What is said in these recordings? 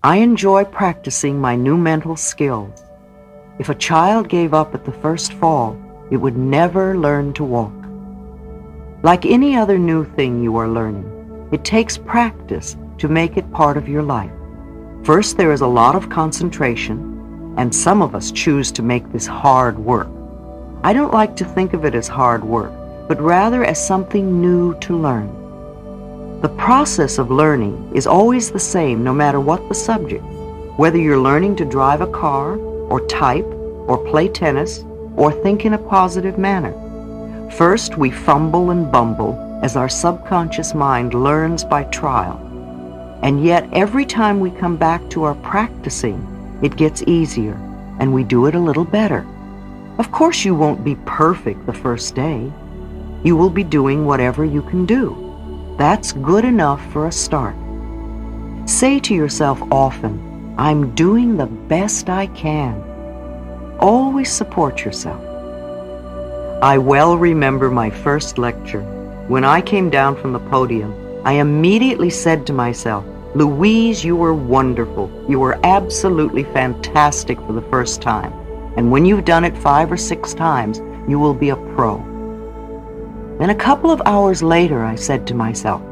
I enjoy practicing my new mental skills. If a child gave up at the first fall, it would never learn to walk. Like any other new thing you are learning, it takes practice to make it part of your life. First, there is a lot of concentration, and some of us choose to make this hard work. I don't like to think of it as hard work, but rather as something new to learn. The process of learning is always the same no matter what the subject, whether you're learning to drive a car, or type, or play tennis, or think in a positive manner. First, we fumble and bumble as our subconscious mind learns by trial. And yet, every time we come back to our practicing, it gets easier, and we do it a little better. Of course, you won't be perfect the first day. You will be doing whatever you can do. That's good enough for a start. Say to yourself often, I'm doing the best I can. Always support yourself. I well remember my first lecture. When I came down from the podium, I immediately said to myself, Louise, you were wonderful. You were absolutely fantastic for the first time. And when you've done it 5 or 6 times, you will be a pro. Then a couple of hours later, I said to myself,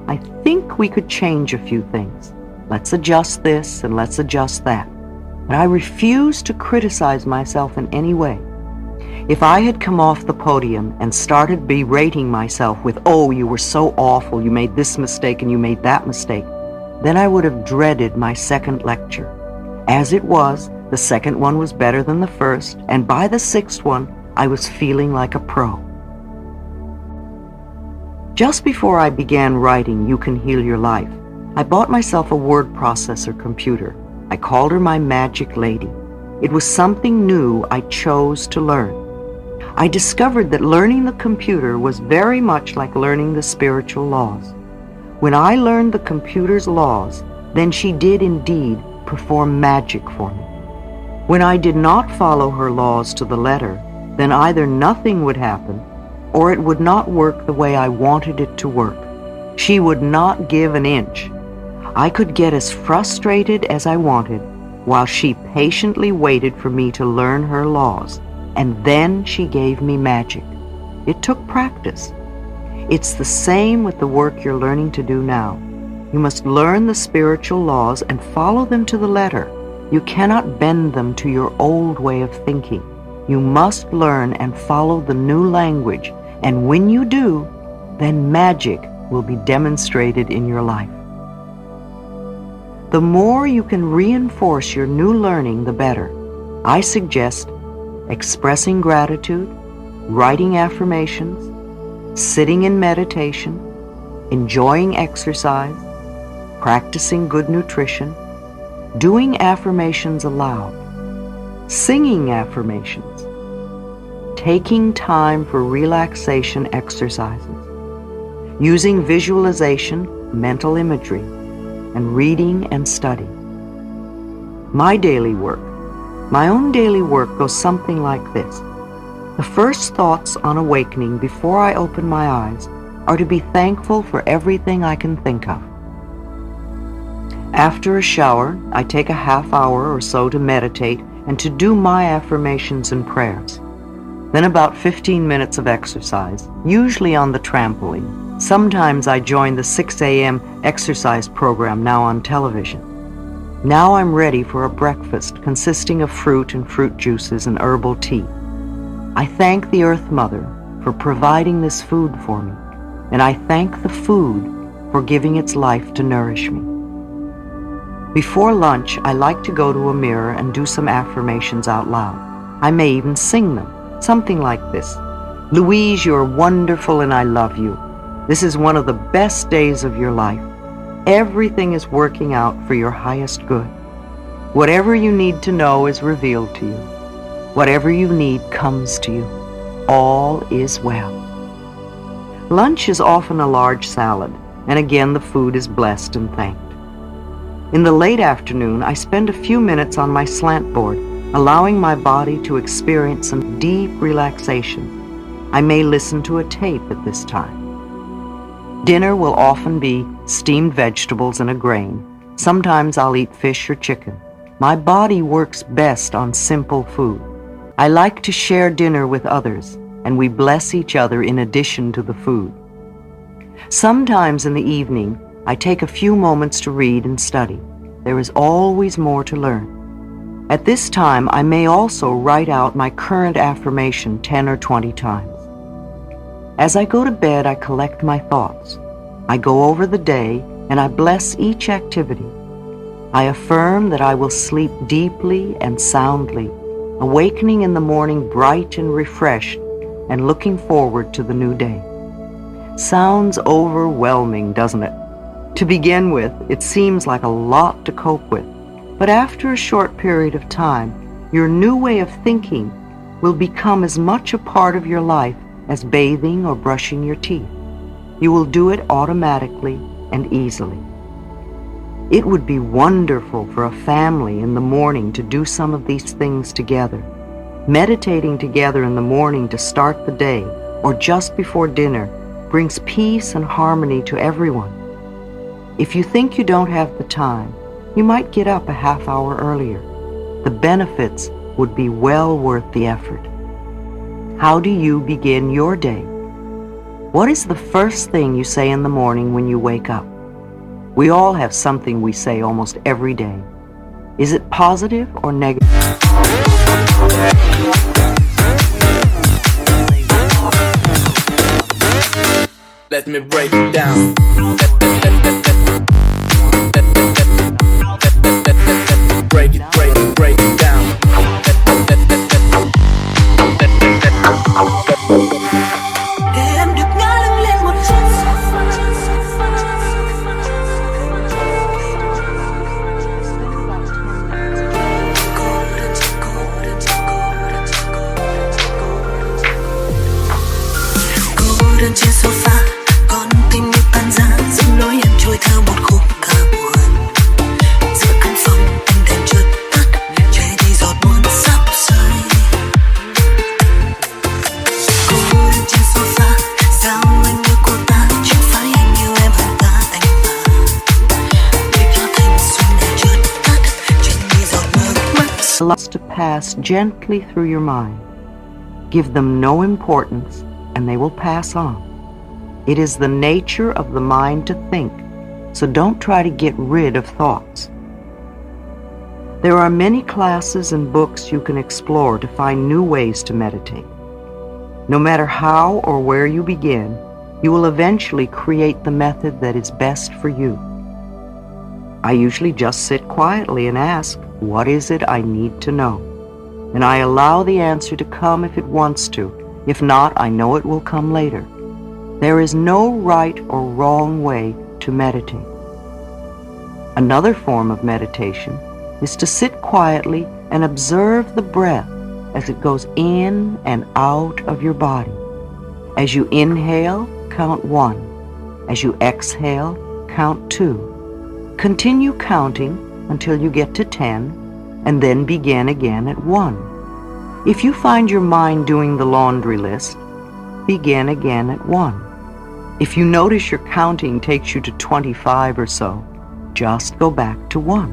I think we could change a few things. Let's adjust this and let's adjust that. But I refused to criticize myself in any way. If I had come off the podium and started berating myself with, oh, you were so awful, you made this mistake and you made that mistake, then I would have dreaded my second lecture. As it was, the second one was better than the first, and by the 6th one, I was feeling like a pro. Just before I began writing You Can Heal Your Life, I bought myself a word processor computer. I called her my magic lady. It was something new I chose to learn. I discovered that learning the computer was very much like learning the spiritual laws. When I learned the computer's laws, then she did indeed perform magic for me. When I did not follow her laws to the letter, then either nothing would happen or it would not work the way I wanted it to work. She would not give an inch. I could get as frustrated as I wanted while she patiently waited for me to learn her laws, and then she gave me magic. It took practice. It's the same with the work you're learning to do now. You must learn the spiritual laws and follow them to the letter. You cannot bend them to your old way of thinking. You must learn and follow the new language, and when you do, then magic will be demonstrated in your life. The more you can reinforce your new learning, the better. I suggest expressing gratitude, writing affirmations, sitting in meditation, enjoying exercise, practicing good nutrition, doing affirmations aloud, singing affirmations, taking time for relaxation exercises, using visualization, mental imagery, and reading and study. My own daily work goes something like this. The first thoughts on awakening before I open my eyes are to be thankful for everything I can think of. After a shower, I take a half hour or so to meditate and to do my affirmations and prayers. Then about 15 minutes of exercise, usually on the trampoline. Sometimes I join the 6 a.m. exercise program now on television. Now I'm ready for a breakfast consisting of fruit and fruit juices and herbal tea. I thank the Earth Mother for providing this food for me, and I thank the food for giving its life to nourish me. Before lunch, I like to go to a mirror and do some affirmations out loud. I may even sing them, something like this. Louise, you're wonderful and I love you. This is one of the best days of your life. Everything is working out for your highest good. Whatever you need to know is revealed to you. Whatever you need comes to you. All is well. Lunch is often a large salad, and again the food is blessed and thanked. In the late afternoon, I spend a few minutes on my slant board, allowing my body to experience some deep relaxation. I may listen to a tape at this time. Dinner will often be steamed vegetables and a grain, Sometimes I'll eat fish or chicken. My body works best on simple food. I like to share dinner with others, and we bless each other in addition to the food. Sometimes in the evening, I take a few moments to read and study. There is always more to learn. At this time, I may also write out my current affirmation 10 or 20 times. As I go to bed, I collect my thoughts. I go over the day, and I bless each activity. I affirm that I will sleep deeply and soundly, awakening in the morning bright and refreshed, and looking forward to the new day. Sounds overwhelming, doesn't it? To begin with, it seems like a lot to cope with, but after a short period of time, your new way of thinking will become as much a part of your life as bathing or brushing your teeth. You will do it automatically and easily. It would be wonderful for a family in the morning to do some of these things together. Meditating together in the morning to start the day or just before dinner brings peace and harmony to everyone. If you think you don't have the time, you might get up a half hour earlier. The benefits would be well worth the effort. How do you begin your day? What is the first thing you say in the morning when you wake up? We all have something we say almost every day. Is it positive or negative? Let me break it down. Break it down. Em được ngã lưng lên một chiếc cô đơn trên sofa, con tim như tan rã, dòng lối em trôi theo một khúc ca buồn. Giữa căn phòng ánh đèn chợt tắt, che đi giọt buồn sắp rơi. Cô đơn trên sofa, sao anh như cô ta, chẳng phải anh yêu em hơn cả anh mà. Để cho thanh xuân này chợt tắt, trên đi giọt nước mắt. Thoughts to pass gently through your mind. Give them no importance, and they will pass on. It is the nature of the mind to think, so don't try to get rid of thoughts. There are many classes and books you can explore to find new ways to meditate. No matter how or where you begin, you will eventually create the method that is best for you. I usually just sit quietly and ask, what is it I need to know? And I allow the answer to come if it wants to. If not, I know it will come later. There is no right or wrong way to meditate. Another form of meditation is to sit quietly and observe the breath as it goes in and out of your body. As you inhale, count 1. As you exhale, count 2. Continue counting until you get to 10, and then begin again at 1. If you find your mind doing the laundry list, begin again at 1. If you notice your counting takes you to 25 or so, just go back to 1.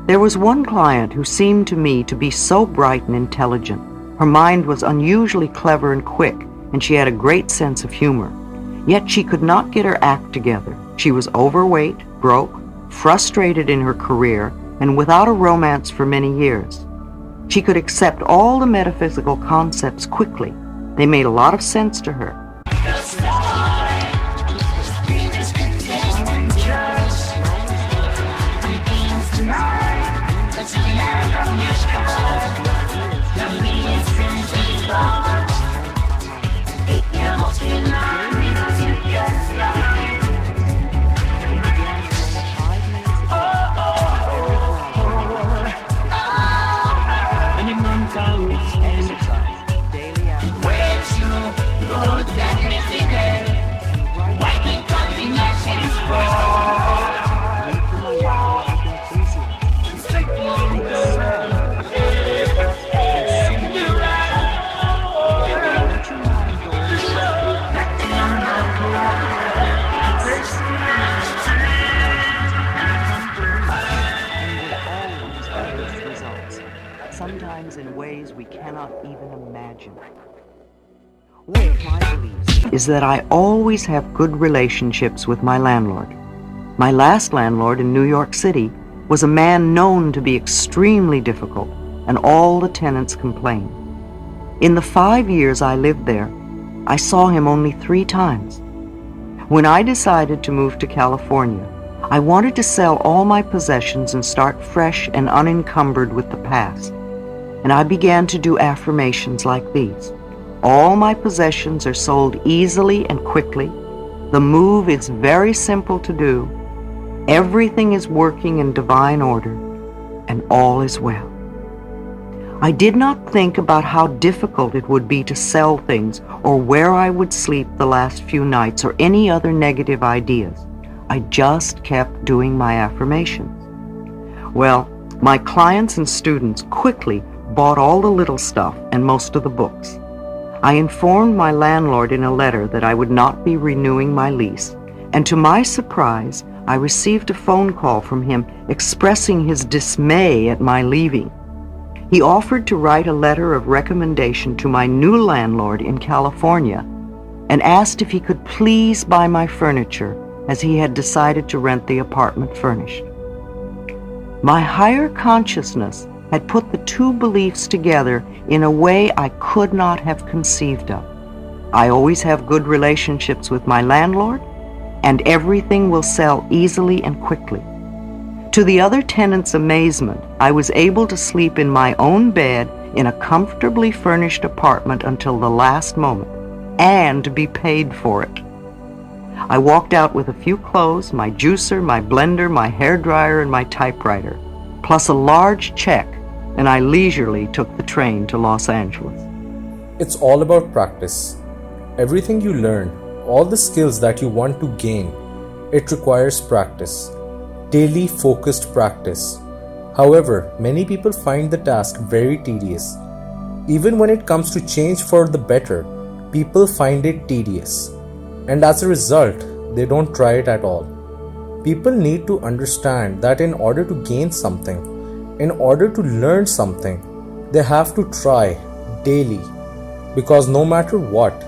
There was one client who seemed to me to be so bright and intelligent. Her mind was unusually clever and quick, and she had a great sense of humor. Yet she could not get her act together. She was overweight, broke, frustrated in her career, and without a romance for many years. She could accept all the metaphysical concepts quickly. They made a lot of sense to her. sometimes in ways we cannot even imagine. One of my beliefs is that I always have good relationships with my landlord. My last landlord in New York City was a man known to be extremely difficult, and all the tenants complained. In the 5 years I lived there, I saw him only 3 times. When I decided to move to California, I wanted to sell all my possessions and start fresh and unencumbered with the past. And I began to do affirmations like these. All my possessions are sold easily and quickly. The move is very simple to do. Everything is working in divine order, and all is well. I did not think about how difficult it would be to sell things or where I would sleep the last few nights or any other negative ideas. I just kept doing my affirmations. Well, my clients and students quickly bought all the little stuff and most of the books. I informed my landlord in a letter that I would not be renewing my lease, and to my surprise, I received a phone call from him expressing his dismay at my leaving. He offered to write a letter of recommendation to my new landlord in California and asked if he could please buy my furniture, as he had decided to rent the apartment furnished. My higher consciousness had put the two beliefs together in a way I could not have conceived of. I always have good relationships with my landlord, and everything will sell easily and quickly. To the other tenants' amazement, I was able to sleep in my own bed in a comfortably furnished apartment until the last moment, and be paid for it. I walked out with a few clothes, my juicer, my blender, my hairdryer, and my typewriter, plus a large check, and I leisurely took the train to Los Angeles. It's all about practice. Everything you learn, all the skills that you want to gain, it requires practice. Daily focused practice. However, many people find the task very tedious. Even when it comes to change for the better, people find it tedious. And as a result, they don't try it at all. People need to understand that in order to gain something, in order to learn something, they have to try daily. Because no matter what,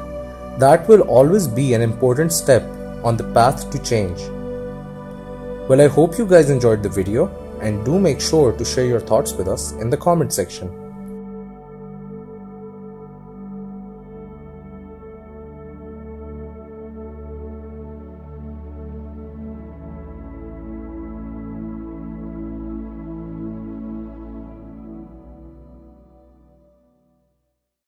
that will always be an important step on the path to change. Well, I hope you guys enjoyed the video, and do make sure to share your thoughts with us in the comment section.